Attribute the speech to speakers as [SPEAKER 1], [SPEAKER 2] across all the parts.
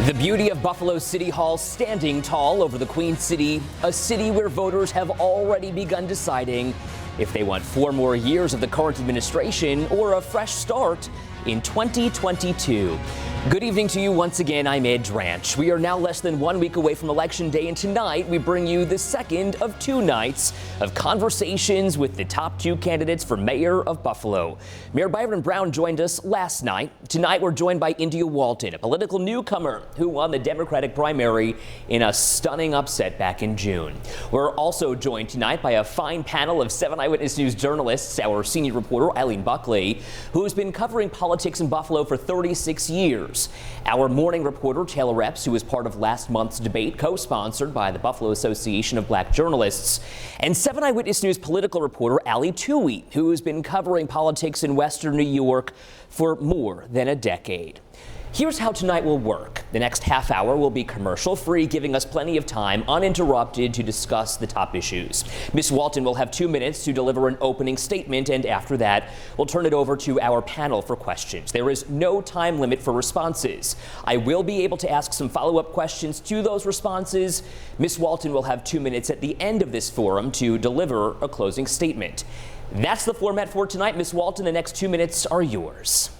[SPEAKER 1] The beauty of Buffalo City Hall standing tall over the Queen City, a city where voters have already begun deciding if they want 4 more years of the current administration or a fresh start in 2022. Good evening to you once again. I'm Ed Dranch. We are now less than 1 week away from Election Day, and tonight we bring you the second of 2 nights of conversations with the top 2 candidates for mayor of Buffalo. Mayor Byron Brown joined us last night. Tonight we're joined by India Walton, a political newcomer who won the Democratic primary in a stunning upset back in June. We're also joined tonight by a fine panel of 7 Eyewitness News journalists, our senior reporter Eileen Buckley, who's been covering politics in Buffalo for 36 years. Our morning reporter, Taylor Epps, who was part of last month's debate, co-sponsored by the Buffalo Association of Black Journalists, and 7 Eyewitness News political reporter Allie Toohey, who has been covering politics in Western New York for more than a decade. Here's how tonight will work. The next half hour will be commercial-free, giving us plenty of time uninterrupted to discuss the top issues. Ms. Walton will have 2 minutes to deliver an opening statement, and after that, we'll turn it over to our panel for questions. There is no time limit for responses. I will be able to ask some follow-up questions to those responses. Ms. Walton will have 2 minutes at the end of this forum to deliver a closing statement. That's the format for tonight. Ms. Walton, the next 2 minutes are yours.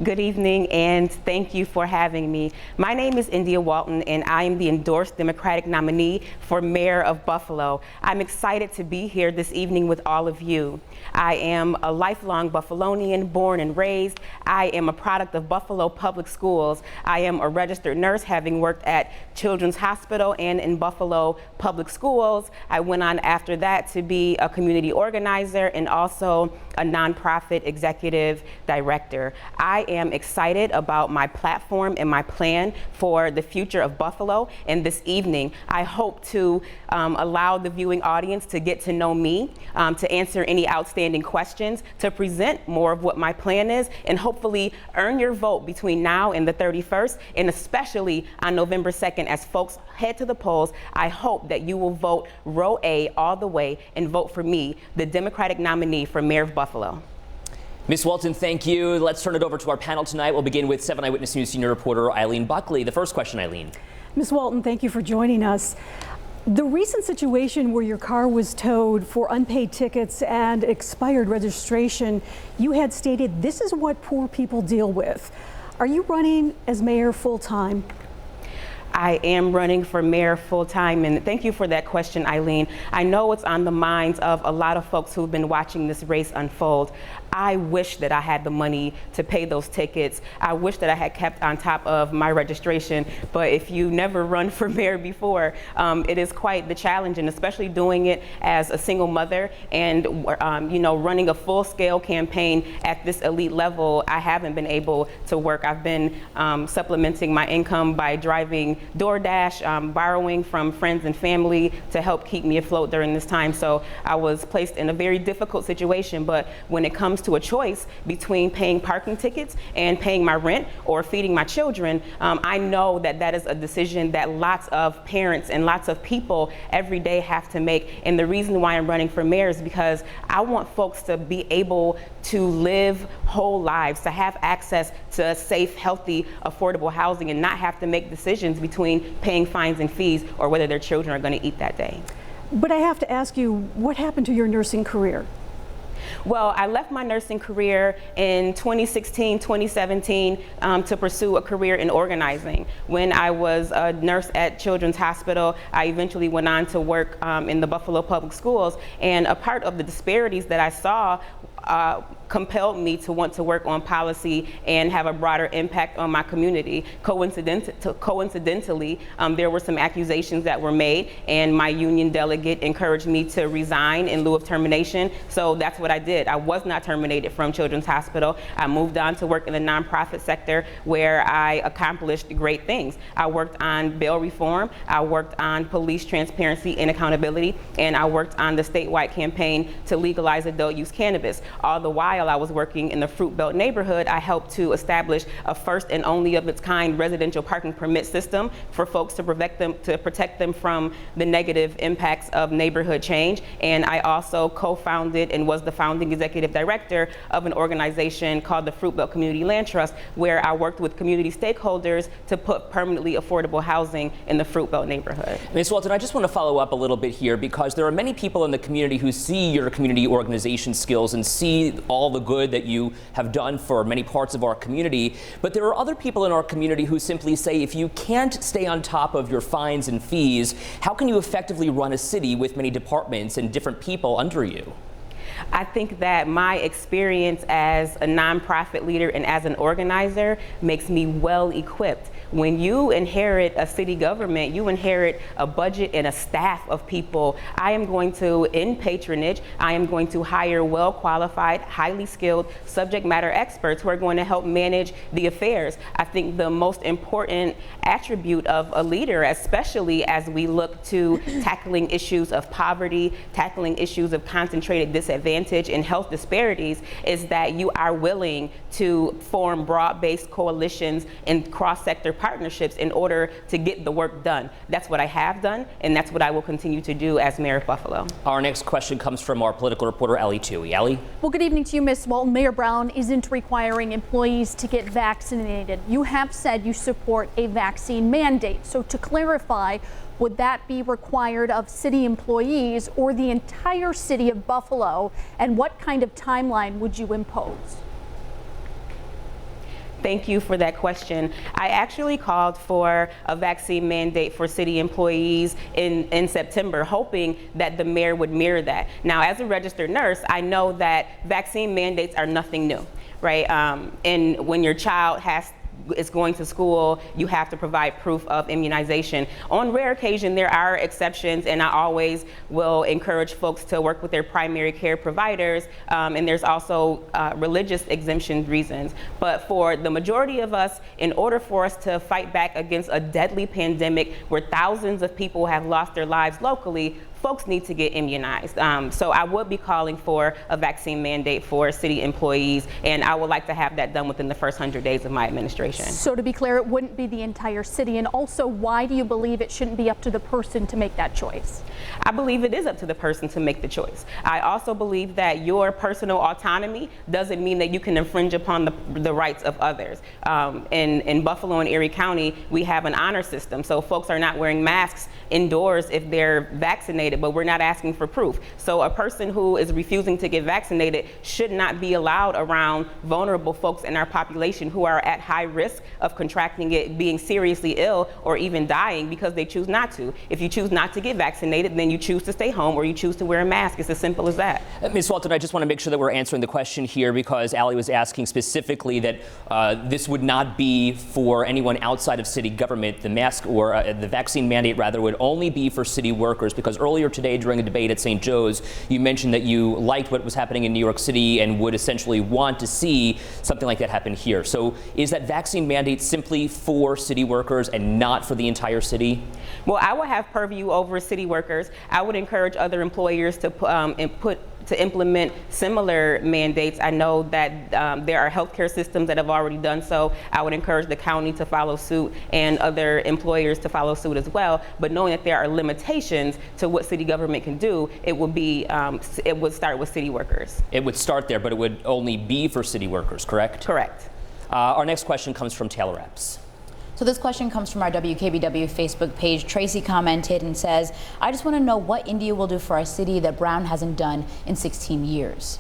[SPEAKER 2] Good evening, and thank you for having me. My name is India Walton, and I am the endorsed Democratic nominee for mayor of Buffalo. I'm excited to be here this evening with all of you. I am a lifelong Buffalonian, born and raised. I am a product of Buffalo Public Schools. I am a registered nurse, having worked at Children's Hospital and in Buffalo Public Schools. I went on after that to be a community organizer and also a nonprofit executive director. I am excited about my platform and my plan for the future of Buffalo, and this evening I hope to allow the viewing audience to get to know me, to answer any outstanding questions, to present more of what my plan is, and hopefully earn your vote between now and the 31st, and especially on November 2nd as folks head to the polls. I hope that you will vote row A all the way and vote for me, the Democratic nominee for mayor of Buffalo.
[SPEAKER 1] Ms. Walton, thank you. Let's turn it over to our panel tonight. We'll begin with 7 Eyewitness News senior reporter Eileen Buckley. The first question, Eileen.
[SPEAKER 3] Ms. Walton, thank you for joining us. The recent situation where your car was towed for unpaid tickets and expired registration, you had stated this is what poor people deal with. Are you running as mayor full-time?
[SPEAKER 2] I am running for mayor full-time, and thank you for that question, Eileen. I know it's on the minds of a lot of folks who've been watching this race unfold. I wish that I had the money to pay those tickets. I wish that I had kept on top of my registration, but if you never run for mayor before, it is quite the challenge, and especially doing it as a single mother and running a full-scale campaign at this elite level. I haven't been able to work. I've been supplementing my income by driving DoorDash, borrowing from friends and family to help keep me afloat during this time. So I was placed in a very difficult situation, but when it comes to a choice between paying parking tickets and paying my rent or feeding my children, I know that that is a decision that lots of parents and lots of people every day have to make. And the reason why I'm running for mayor is because I want folks to be able to live whole lives, to have access to safe, healthy, affordable housing, and not have to make decisions between paying fines and fees or whether their children are going to eat that day.
[SPEAKER 3] But I have to ask you, what happened to your nursing career?
[SPEAKER 2] Well, I left my nursing career in 2016, 2017 to pursue a career in organizing. When I was a nurse at Children's Hospital, I eventually went on to work in the Buffalo Public Schools, and a part of the disparities that I saw compelled me to want to work on policy and have a broader impact on my community. Coincidentally, there were some accusations that were made, and my union delegate encouraged me to resign in lieu of termination. So that's what I did. I was not terminated from Children's Hospital. I moved on to work in the nonprofit sector, where I accomplished great things. I worked on bail reform, I worked on police transparency and accountability, and I worked on the statewide campaign to legalize adult use cannabis. All the while I was working in the Fruit Belt neighborhood, I helped to establish a first and only of its kind residential parking permit system for folks to protect them from the negative impacts of neighborhood change. And I also co-founded and was the founding executive director of an organization called the Fruit Belt Community Land Trust, where I worked with community stakeholders to put permanently affordable housing in the Fruit Belt neighborhood.
[SPEAKER 1] Ms. Walton, I just want to follow up a little bit here, because there are many people in the community who see your community organization skills and see all the good that you have done for many parts of our community. But there are other people in our community who simply say, if you can't stay on top of your fines and fees, how can you effectively run a city with many departments and different people under you?
[SPEAKER 2] I think that my experience as a nonprofit leader and as an organizer makes me well equipped. When you inherit a city government, you inherit a budget and a staff of people. I am going to, in patronage, I am going to hire well-qualified, highly skilled subject matter experts who are going to help manage the affairs. I think the most important attribute of a leader, especially as we look to tackling issues of poverty, tackling issues of concentrated disadvantage and health disparities, is that you are willing to form broad-based coalitions and cross-sector partnerships in order to get the work done. That's what I have done, and that's what I will continue to do as mayor of Buffalo.
[SPEAKER 1] Our next question comes from our political reporter, Ellie Tui. Ellie?
[SPEAKER 4] Well, good evening to you, Ms. Walton. Mayor Brown isn't requiring employees to get vaccinated. You have said you support a vaccine mandate. So to clarify, would that be required of city employees or the entire city of Buffalo? And what kind of timeline would you impose?
[SPEAKER 2] Thank you for that question. I actually called for a vaccine mandate for city employees in September, hoping that the mayor would mirror that. Now, as a registered nurse, I know that vaccine mandates are nothing new, right? And when your child is going to school, you have to provide proof of immunization. On rare occasion, there are exceptions, and I always will encourage folks to work with their primary care providers, and there's also religious exemption reasons. But for the majority of us, in order for us to fight back against a deadly pandemic where thousands of people have lost their lives locally, folks need to get immunized. So I would be calling for a vaccine mandate for city employees, and I would like to have that done within the first 100 days of my administration.
[SPEAKER 4] So to be clear, it wouldn't be the entire city. And also, why do you believe it shouldn't be up to the person to make that choice?
[SPEAKER 2] I believe it is up to the person to make the choice. I also believe that your personal autonomy doesn't mean that you can infringe upon the rights of others. In Buffalo and Erie County, we have an honor system. So folks are not wearing masks indoors if they're vaccinated, but we're not asking for proof. So a person who is refusing to get vaccinated should not be allowed around vulnerable folks in our population who are at high risk of contracting it, being seriously ill, or even dying because they choose not to. If you choose not to get vaccinated, then you choose to stay home or you choose to wear a mask. It's as simple as that.
[SPEAKER 1] Ms. Walton, I just want to make sure that we're answering the question here, because Allie was asking specifically that this would not be for anyone outside of city government. The mask, or the vaccine mandate rather, would only be for city workers, because earlier today during a debate at St. Joe's, you mentioned that you liked what was happening in New York City and would essentially want to see something like that happen here. So is that vaccine mandate simply for city workers and not for the entire city?
[SPEAKER 2] Well, I would have purview over city workers. I would encourage other employers to implement similar mandates. I know that there are healthcare systems that have already done so. I would encourage the county to follow suit and other employers to follow suit as well. But knowing that there are limitations to what city government can do, it would start with city workers. It
[SPEAKER 1] would start there, but it would only be for city workers, correct?
[SPEAKER 2] Correct.
[SPEAKER 1] Our next question comes from Taylor Epps.
[SPEAKER 5] So this question comes from our WKBW Facebook page. Tracy commented and says, I just want to know what India will do for our city that Brown hasn't done in 16 years.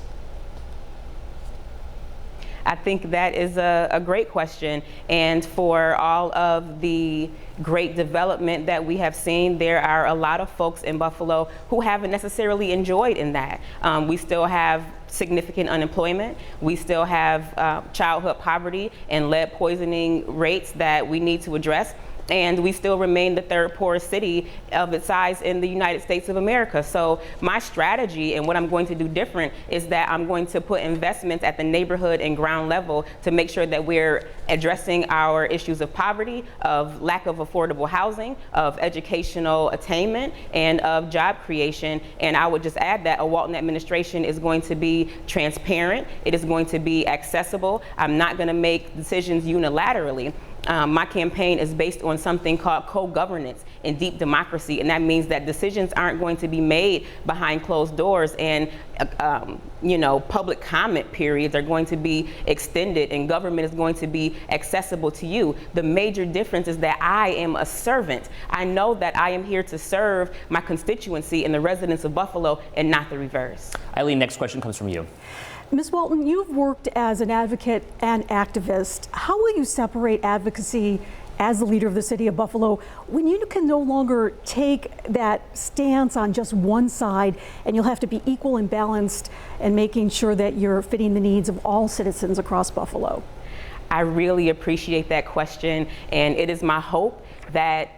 [SPEAKER 2] I think that is a great question. And for all of the great development that we have seen, there are a lot of folks in Buffalo who haven't necessarily enjoyed in that. We still have significant unemployment. We still have childhood poverty and lead poisoning rates that we need to address. and we still remain the third poorest city of its size in the United States of America. So my strategy and what I'm going to do different is that I'm going to put investments at the neighborhood and ground level to make sure that we're addressing our issues of poverty, of lack of affordable housing, of educational attainment, and of job creation. And I would just add that a Walton administration is going to be transparent. It is going to be accessible. I'm not going to make decisions unilaterally. My campaign is based on something called co-governance and deep democracy, and that means that decisions aren't going to be made behind closed doors, and public comment periods are going to be extended, and government is going to be accessible to you. The major difference is that I am a servant. I know that I am here to serve my constituency and the residents of Buffalo, and not the reverse.
[SPEAKER 1] Eileen, next question comes from you.
[SPEAKER 3] Ms. Walton, you've worked as an advocate and activist. How will you separate advocacy as the leader of the city of Buffalo when you can no longer take that stance on just one side, and you'll have to be equal and balanced and making sure that you're fitting the needs of all citizens across Buffalo?
[SPEAKER 2] I really appreciate that question, and it is my hope that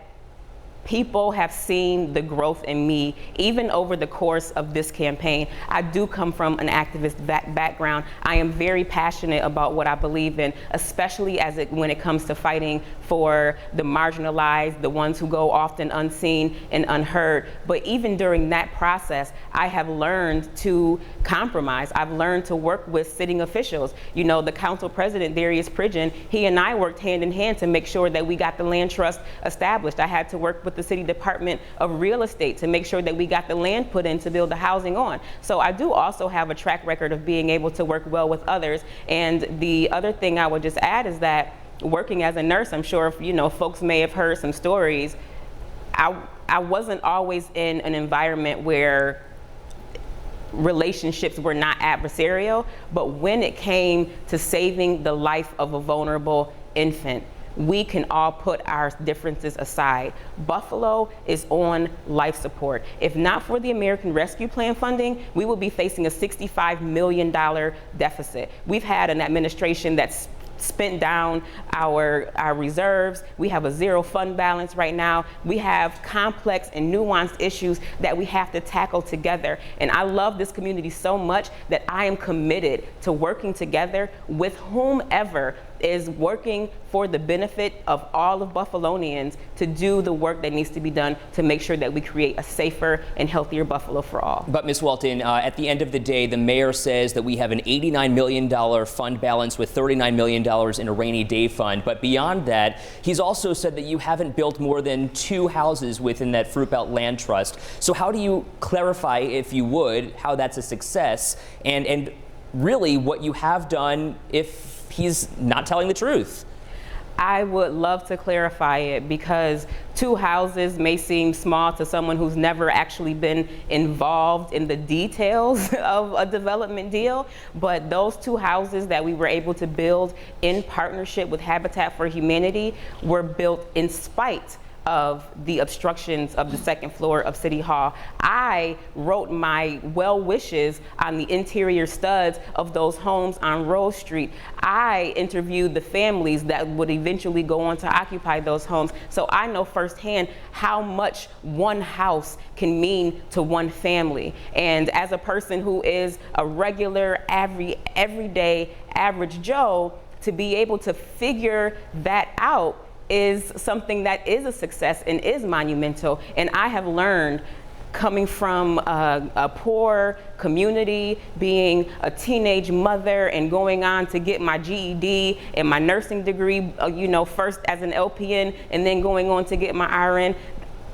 [SPEAKER 2] people have seen the growth in me, even over the course of this campaign. I do come from an activist background. I am very passionate about what I believe in, especially when it comes to fighting for the marginalized, the ones who go often unseen and unheard. But even during that process, I have learned to compromise. I've learned to work with sitting officials. You know, the council president, Darius Pridgeon, he and I worked hand in hand to make sure that we got the land trust established. I had to work with the city department of real estate to make sure that we got the land put in to build the housing on. So I do also have a track record of being able to work well with others. And the other thing I would just add is that working as a nurse, I'm sure folks may have heard some stories. I wasn't always in an environment where relationships were not adversarial, but when it came to saving the life of a vulnerable infant, we can all put our differences aside. Buffalo is on life support. If not for the American Rescue Plan funding, we will be facing a $65 million deficit. We've had an administration that's spent down our reserves. We have a zero fund balance right now. We have complex and nuanced issues that we have to tackle together. And I love this community so much that I am committed to working together with whomever is working for the benefit of all of Buffalonians to do the work that needs to be done to make sure that we create a safer and healthier Buffalo for all.
[SPEAKER 1] But Ms. Walton, at the end of the day, the mayor says that we have an $89 million fund balance with $39 million in a rainy day fund. But beyond that, he's also said that you haven't built more than 2 houses within that Fruit Belt Land Trust. So how do you clarify, if you would, how that's a success, and really what you have done if he's not telling the truth?
[SPEAKER 2] I would love to clarify it, because 2 houses may seem small to someone who's never actually been involved in the details of a development deal, but those 2 houses that we were able to build in partnership with Habitat for Humanity were built in spite of the obstructions of the 2nd floor of City Hall. I wrote my well wishes on the interior studs of those homes on Rose Street. I interviewed the families that would eventually go on to occupy those homes. So I know firsthand how much one house can mean to one family. And as a person who is a regular, everyday, average Joe, to be able to figure that out is something that is a success and is monumental. And I have learned, coming from a poor community, being a teenage mother and going on to get my GED and my nursing degree, first as an LPN and then going on to get my RN,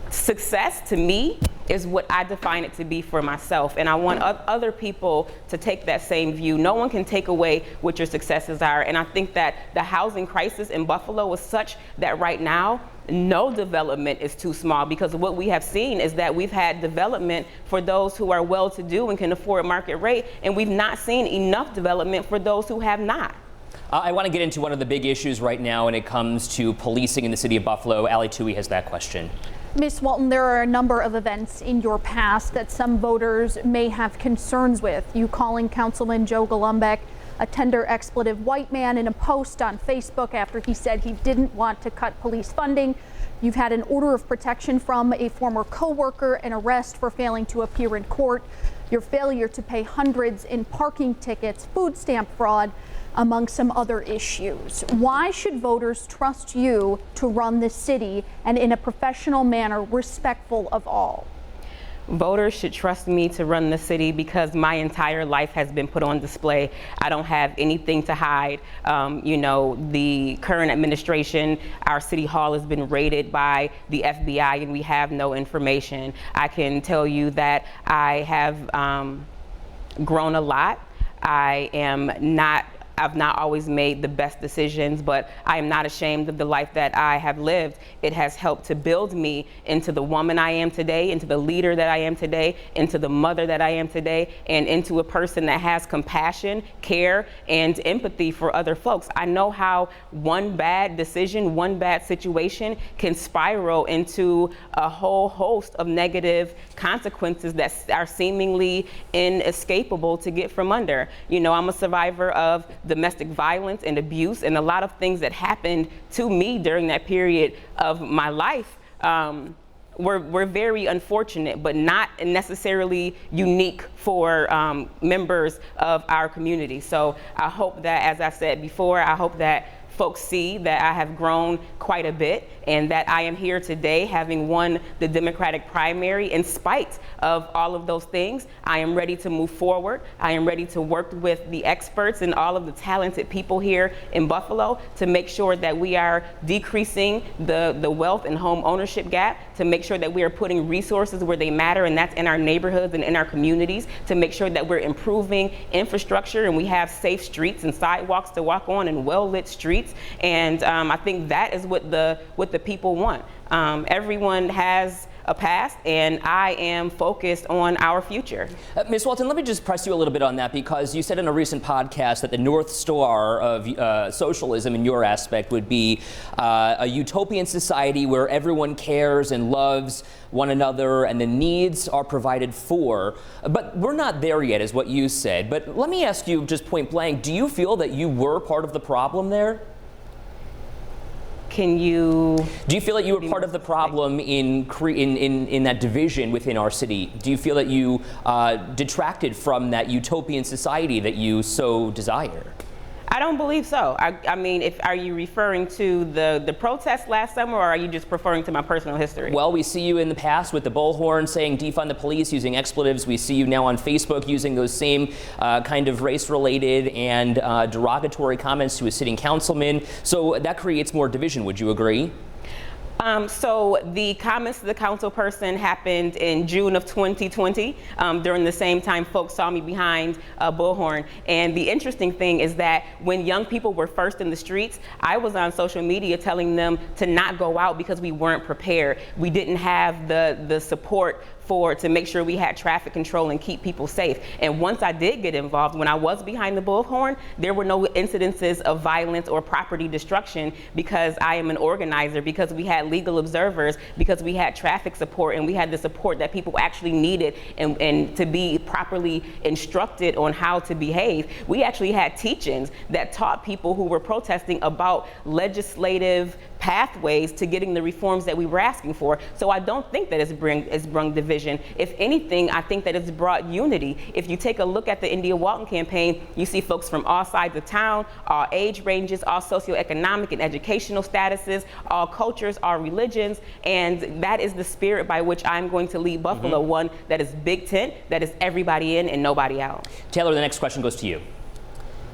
[SPEAKER 2] success to me is what I define it to be for myself. And I want other people to take that same view. No one can take away what your successes are. And I think that the housing crisis in Buffalo is such that right now, no development is too small, because what we have seen is that we've had development for those who are well-to-do and can afford market rate, and we've not seen enough development for those who have not.
[SPEAKER 1] I want to get into one of the big issues right now when it comes to policing in the city of Buffalo. Ali Tui has that question.
[SPEAKER 4] Ms. Walton, there are a number of events in your past that some voters may have concerns with. You calling Councilman Joe Golombek a tender expletive white man in a post on Facebook after he said he didn't want to cut police funding. You've had an order of protection from a former co-worker, an arrest for failing to appear in court, your failure to pay hundreds in parking tickets, food stamp fraud, among some other issues. Why should voters trust you to run this city and in a professional manner, respectful of all?
[SPEAKER 2] Voters should trust me to run the city because my entire life has been put on display. I don't have anything to hide. The current administration, our city hall has been raided by the FBI and we have no information. I can tell you that I have grown a lot. I've not always made the best decisions, but I am not ashamed of the life that I have lived. It has helped to build me into the woman I am today, into the leader that I am today, into the mother that I am today, and into a person that has compassion, care, and empathy for other folks. I know how one bad decision, one bad situation can spiral into a whole host of negative consequences that are seemingly inescapable to get from under. I'm a survivor of domestic violence and abuse, and a lot of things that happened to me during that period of my life were very unfortunate, but not necessarily unique for members of our community. So I hope that, as I said before, I hope that folks see that I have grown quite a bit and that I am here today having won the Democratic primary. In spite of all of those things, I am ready to move forward. I am ready to work with the experts and all of the talented people here in Buffalo to make sure that we are decreasing the wealth and home ownership gap, to make sure that we are putting resources where they matter, and that's in our neighborhoods and in our communities, to make sure that we're improving infrastructure and we have safe streets and sidewalks to walk on and well-lit streets. And I think that is what the people want. Everyone has a past, and I am focused on our future.
[SPEAKER 1] Ms. Walton, let me just press you a little bit on that, because you said in a recent podcast that the North Star of socialism in your aspect would be a utopian society where everyone cares and loves one another and the needs are provided for. But we're not there yet, is what you said. But let me ask you just point blank, do you feel that you were part of the problem there?
[SPEAKER 2] Do you
[SPEAKER 1] feel that you were part of the problem in that division within our city? Do you feel that you detracted from that utopian society that you so desire?
[SPEAKER 2] I don't believe so. I mean, are you referring to the protest last summer, or are you just referring to my personal history?
[SPEAKER 1] Well, we see you in the past with the bullhorn saying defund the police, using expletives. We see you now on Facebook using those same kind of race-related and derogatory comments to a sitting councilman. So that creates more division. Would you agree?
[SPEAKER 2] So the comments to the council person happened in June of 2020, during the same time folks saw me behind a bullhorn. And the interesting thing is that when young people were first in the streets, I was on social media telling them to not go out because we weren't prepared. We didn't have the support to make sure we had traffic control and keep people safe. And once I did get involved, when I was behind the bullhorn, there were no incidences of violence or property destruction because I am an organizer, because we had legal observers, because we had traffic support, and we had the support that people actually needed and to be properly instructed on how to behave. We actually had teach-ins that taught people who were protesting about legislative pathways to getting the reforms that we were asking for. So I don't think that it's brung division. If anything, I think that it's brought unity. If you take a look at the India Walton campaign, you see folks from all sides of town, all age ranges, all socioeconomic and educational statuses, all cultures, all religions, and that is the spirit by which I'm going to lead Buffalo, one that is big tent, that is everybody in and nobody out.
[SPEAKER 1] Taylor, the next question goes to you.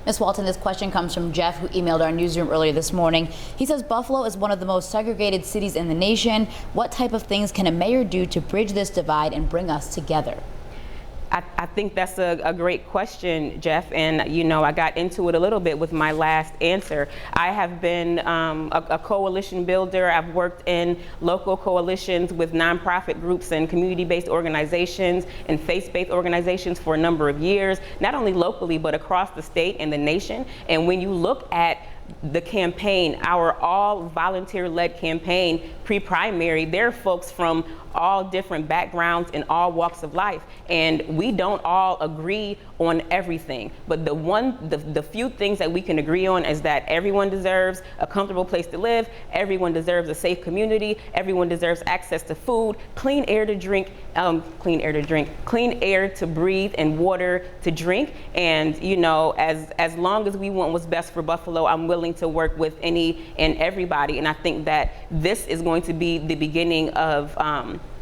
[SPEAKER 5] Ms. Walton, this question comes from Jeff, who emailed our newsroom earlier this morning. He says Buffalo is one of the most segregated cities in the nation. What type of things can a mayor do to bridge this divide and bring us together?
[SPEAKER 2] I think that's a great question, Jeff, and I got into it a little bit with my last answer. I have been a coalition builder. I've worked in local coalitions with nonprofit groups and community-based organizations and faith-based organizations for a number of years, not only locally but across the state and the nation. And when you look at the campaign, our all volunteer-led campaign, pre-primary, there are folks from all different backgrounds and all walks of life, and we don't all agree on everything. But the few things that we can agree on is that everyone deserves a comfortable place to live, everyone deserves a safe community, everyone deserves access to food, clean air to drink, clean air to breathe, and water to drink. And you know, as long as we want what's best for Buffalo, I'm willing to work with any and everybody. And I think that this is going to be the beginning of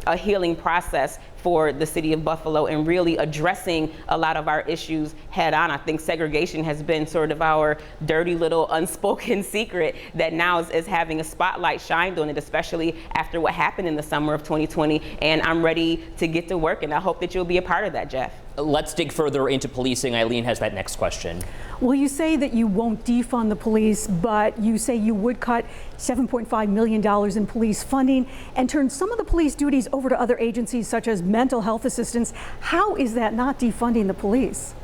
[SPEAKER 2] a healing process for the city of Buffalo and really addressing a lot of our issues head on. I think segregation has been sort of our dirty little unspoken secret that now is having a spotlight shined on it, especially after what happened in the summer of 2020. And I'm ready to get to work, and I hope that you'll be a part of that, Jeff.
[SPEAKER 1] Let's dig further into policing. Eileen has that next question.
[SPEAKER 3] Well, you say that you won't defund the police, but you say you would cut $7.5 million in police funding and turn some of the police duties over to other agencies such as mental health assistance. How is that not defunding the police?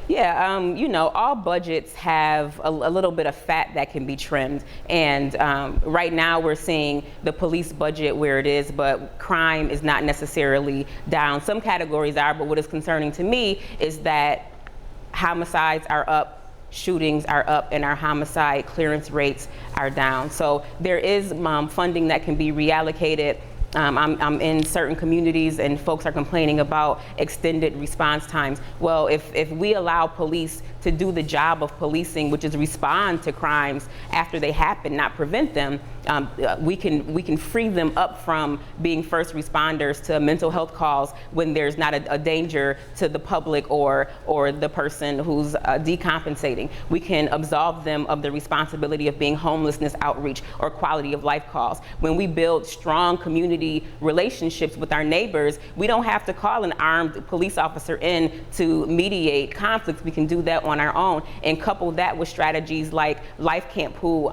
[SPEAKER 2] Yeah, you know, all budgets have a little bit of fat that can be trimmed. And right now we're seeing the police budget where it is, but crime is not necessarily down. Some categories are, but what is concerning to me is that homicides are up, shootings are up, and our homicide clearance rates are down. So there is funding that can be reallocated. I'm in certain communities and folks are complaining about extended response times. Well, if we allow police to do the job of policing, which is respond to crimes after they happen, not prevent them, we can free them up from being first responders to mental health calls when there's not a danger to the public or the person who's decompensating. We can absolve them of the responsibility of being homelessness outreach or quality of life calls. When we build strong community relationships with our neighbors, we don't have to call an armed police officer in to mediate conflicts. We can do that on our own, and couple that with strategies like Life Camp, who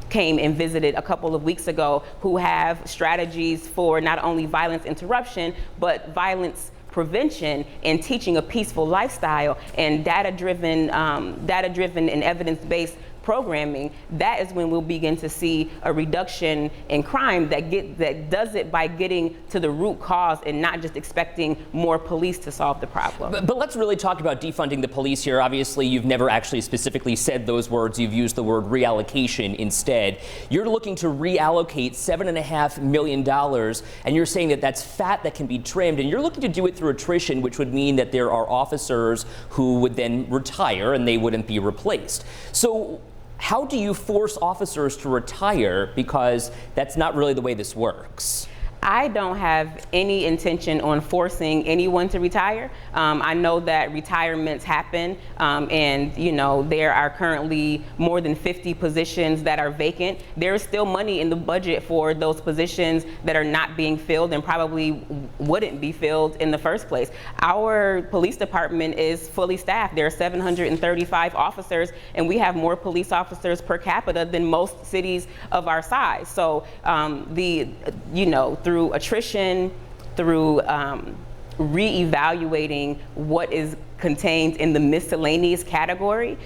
[SPEAKER 2] came and visited a couple of weeks ago, who have strategies for not only violence interruption, but violence prevention and teaching a peaceful lifestyle and data-driven and evidence-based programming. That is when we'll begin to see a reduction in crime that does it by getting to the root cause and not just expecting more police to solve the problem.
[SPEAKER 1] But let's really talk about defunding the police here. Obviously, you've never actually specifically said those words. You've used the word reallocation instead. You're looking to reallocate $7.5 million, and you're saying that that's fat that can be trimmed, and you're looking to do it through attrition, which would mean that there are officers who would then retire and they wouldn't be replaced. So how do you force officers to retire? Because that's not really the way this works.
[SPEAKER 2] I don't have any intention on forcing anyone to retire. I know that retirements happen, and you know, there are currently more than 50 positions that are vacant. There is still money in the budget for those positions that are not being filled and probably wouldn't be filled in the first place. Our police department is fully staffed. There are 735 officers, and we have more police officers per capita than most cities of our size. So through attrition, through reevaluating what is contained in the miscellaneous category,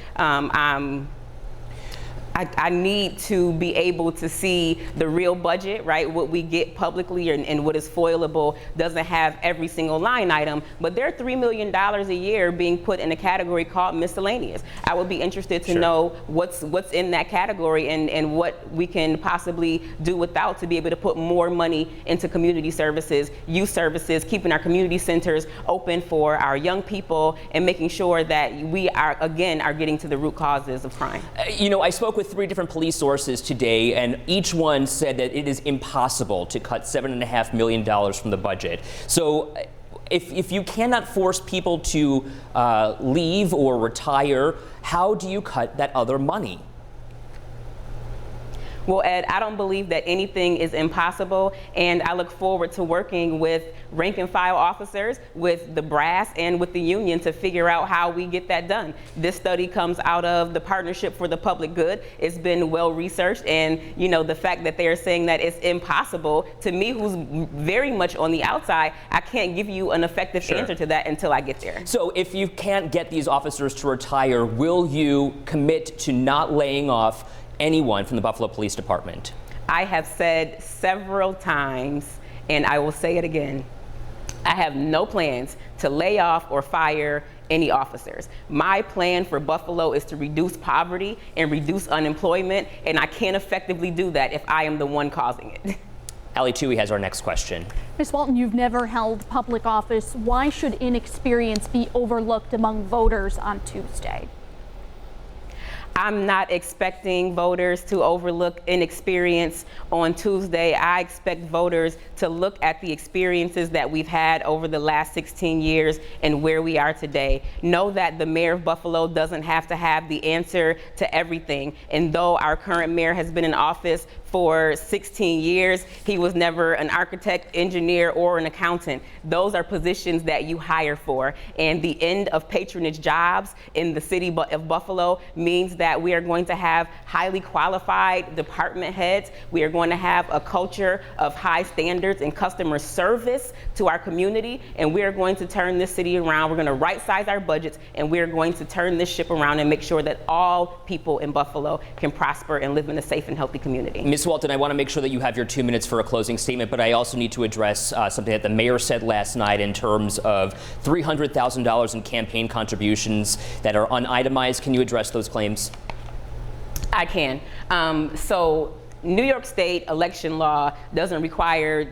[SPEAKER 2] I need to be able to see the real budget, right? What we get publicly and what is foilable doesn't have every single line item, but there are $3 million a year being put in a category called miscellaneous. I would be interested to know what's in that category and what we can possibly do without to be able to put more money into community services, youth services, keeping our community centers open for our young people, and making sure that we are getting to the root causes of crime.
[SPEAKER 1] You know, I spoke with 3 different police sources today, and each one said that it is impossible to cut $7.5 million from the budget. So if you cannot force people to leave or retire, how do you cut that other money?
[SPEAKER 2] Well, Ed, I don't believe that anything is impossible, and I look forward to working with rank and file officers, with the brass, and with the union to figure out how we get that done. This study comes out of the Partnership for the Public Good. It's been well researched, and the fact that they're saying that it's impossible, to me, who's very much on the outside, I can't give you an effective answer to that until I get there.
[SPEAKER 1] So if you can't get these officers to retire, will you commit to not laying off anyone from the Buffalo Police Department?
[SPEAKER 2] I have said several times, and I will say it again, I have no plans to lay off or fire any officers. My plan for Buffalo is to reduce poverty and reduce unemployment, and I can't effectively do that if I am the one causing it.
[SPEAKER 1] Ali Tui has our next question.
[SPEAKER 4] Ms. Walton, you've never held public office. Why should inexperience be overlooked among voters on Tuesday?
[SPEAKER 2] I'm not expecting voters to overlook inexperience on Tuesday. I expect voters to look at the experiences that we've had over the last 16 years and where we are today. Know that the mayor of Buffalo doesn't have to have the answer to everything. And though our current mayor has been in office for 16 years, he was never an architect, engineer, or an accountant. Those are positions that you hire for. And the end of patronage jobs in the city of Buffalo means that we are going to have highly qualified department heads. We are going to have a culture of high standards and customer service to our community, and we are going to turn this city around. We're going to right-size our budgets, and we are going to turn this ship around and make sure that all people in Buffalo can prosper and live in a safe and healthy community.
[SPEAKER 1] Ms. Walton, I want to make sure that you have your 2 minutes for a closing statement, but I also need to address something that the mayor said last night in terms of $300,000 in campaign contributions that are unitemized. Can you address those claims?
[SPEAKER 2] I can. So New York State election law doesn't require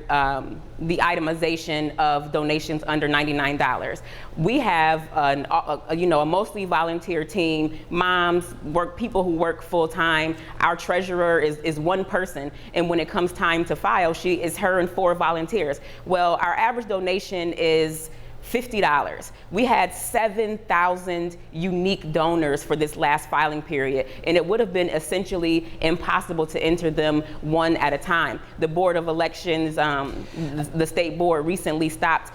[SPEAKER 2] the itemization of donations under $99. We have a mostly volunteer team, moms, people who work full time. Our treasurer is one person, and when it comes time to file, it's her and 4 volunteers. Well, our average donation is $50. We had 7,000 unique donors for this last filing period, and it would have been essentially impossible to enter them one at a time. The Board of Elections, the state board, recently stopped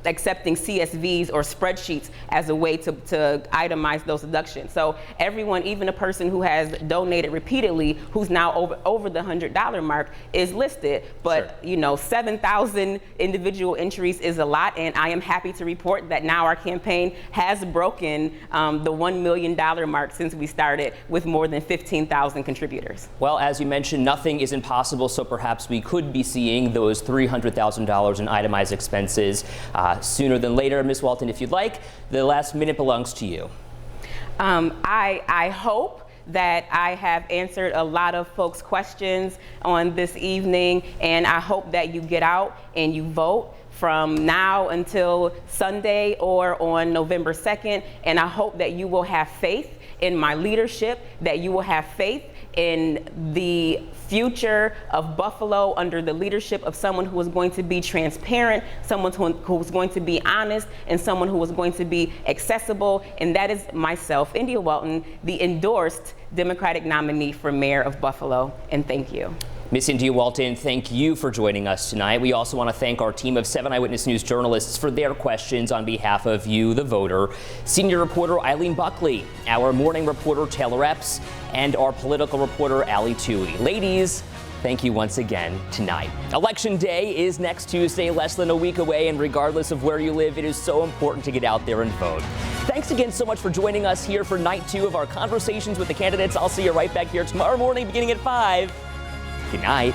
[SPEAKER 2] accepting CSVs or spreadsheets as a way to itemize those deductions. So everyone, even a person who has donated repeatedly, who's now over the $100 mark, is listed. But 7,000 individual entries is a lot, and I am happy to report that now our campaign has broken the $1 million mark since we started, with more than 15,000 contributors.
[SPEAKER 1] Well, as you mentioned, nothing is impossible, so perhaps we could be seeing those $300,000 in itemized expenses sooner than later. Ms. Walton, if you'd like, the last minute belongs to you.
[SPEAKER 2] I hope that I have answered a lot of folks' questions on this evening, and I hope that you get out and you vote from now until Sunday or on November 2nd, and I hope that you will have faith in my leadership, that you will have faith in the future of Buffalo under the leadership of someone who is going to be transparent, someone who is going to be honest, and someone who is going to be accessible, and that is myself, India Walton, the endorsed Democratic nominee for mayor of Buffalo, and thank you.
[SPEAKER 1] Miss India Walton, thank you for joining us tonight. We also want to thank our team of 7 Eyewitness News journalists for their questions on behalf of you, the voter. Senior reporter Eileen Buckley, our morning reporter Taylor Epps, and our political reporter Ali Tui. Ladies, thank you once again tonight. Election Day is next Tuesday, less than a week away, and regardless of where you live, it is so important to get out there and vote. Thanks again so much for joining us here for night 2 of our conversations with the candidates. I'll see you right back here tomorrow morning beginning at 5. Good night.